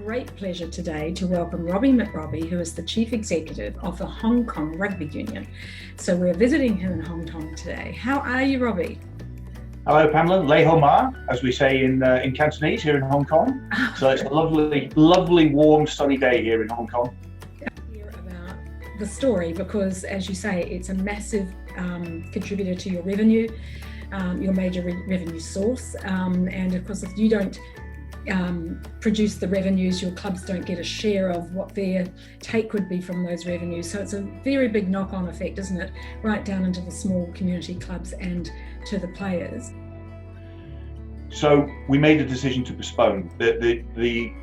great pleasure today to welcome Robbie McRobbie, who is the Chief Executive of the Hong Kong Rugby Union. So we're visiting him in Hong Kong today. How are you, Robbie? Hello, Pamela. Lei Ho Ma, as we say in Cantonese here in Hong Kong. So it's a lovely, warm, sunny day here in Hong Kong. Hear about the story because, as you say, it's a massive contributor to your revenue, your major revenue source. And of course, if you don't produce the revenues, your clubs don't get a share of what their take would be from those revenues. So it's a very big knock-on effect, isn't it? Right down into the small community clubs and to the players. So we made a decision to postpone. The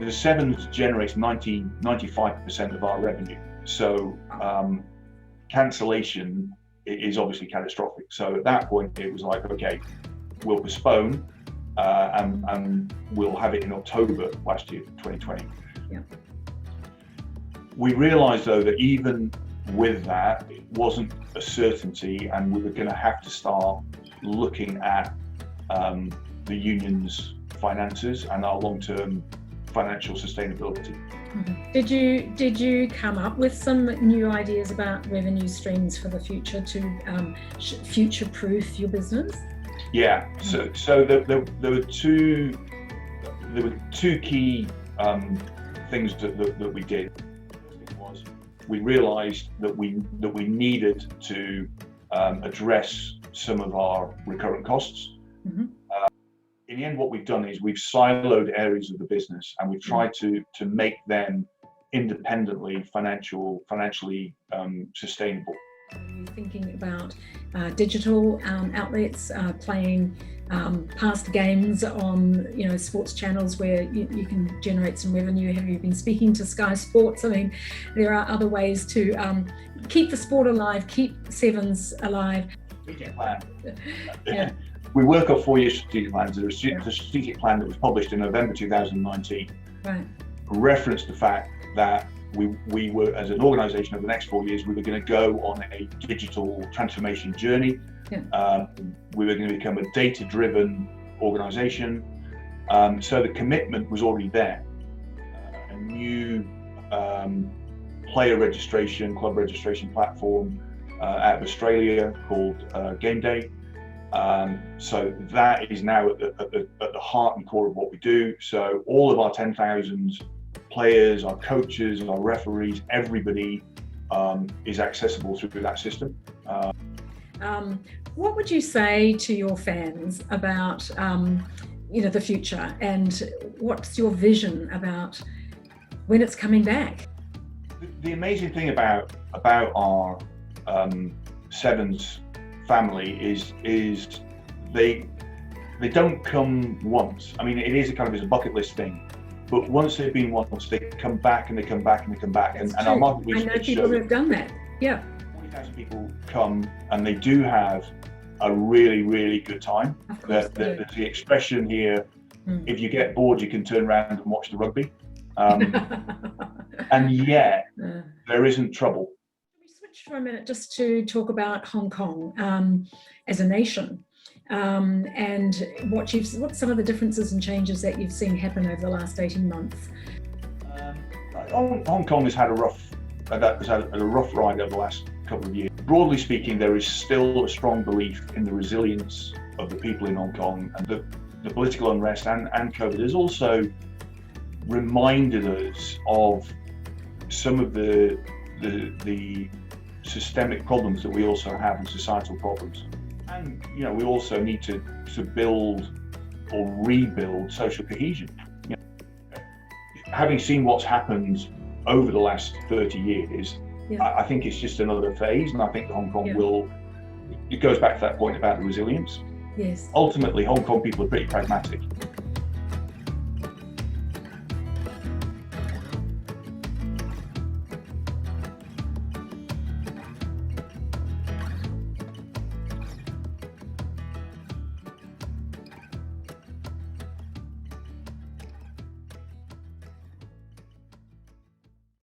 Sevens generates 95% of our revenue. So cancellation is obviously catastrophic. So at that point, it was like, okay, we'll postpone. And we'll have it in October last year, 2020. Yeah. We realised though that even with that, it wasn't a certainty, and we were going to have to start looking at the union's finances and our long-term financial sustainability. Mm-hmm. Did you come up with some new ideas about revenue streams for the future to future-proof your business? Yeah, so there were two key things that we did. Was we realised that we needed to address some of our recurrent costs. Mm-hmm. In the end, what we've done is we've siloed areas of the business and we've tried to make them independently financially sustainable. You're thinking about digital outlets, playing past games on sports channels where you can generate some revenue. Have you been speaking to Sky Sports? I mean, there are other ways to keep the sport alive, keep Sevens alive. Strategic plan. Yeah. We work off 4-year strategic plans. There's a strategic plan that was published in November 2019. Right. Referenced the fact that we were, as an organisation, over the next 4 years, we were going to go on a digital transformation journey. Yeah. We were going to become a data-driven organisation. So the commitment was already there. A new player registration, club registration platform out of Australia called Game Day. So that is now at the heart and core of what we do. So all of our 10,000 players, our coaches, our referees, everybody is accessible through that system. What would you say to your fans about the future, and what's your vision about when it's coming back? The amazing thing about our Sevens family is they don't come once. I mean, it is a bucket list thing. But once they've been once, they come back and they come back and they come back. And our market research I know people who have done that. Yeah. 40,000 people come and they do have a really, really good time. There's the expression here, if you get bored, you can turn around and watch the rugby. And yet, there isn't trouble. We switch for a minute just to talk about Hong Kong as a nation. And what's some of the differences and changes that you've seen happen over the last 18 months? Hong Kong has had a rough ride over the last couple of years. Broadly speaking, there is still a strong belief in the resilience of the people in Hong Kong, and the political unrest and COVID has also reminded us of some of the systemic problems that we also have, and societal problems. And we also need to build or rebuild social cohesion. Having seen what's happened over the last 30 years, I think it's just another phase, and I think Hong Kong will. It goes back to that point about the resilience. Yes. Ultimately, Hong Kong people are pretty pragmatic.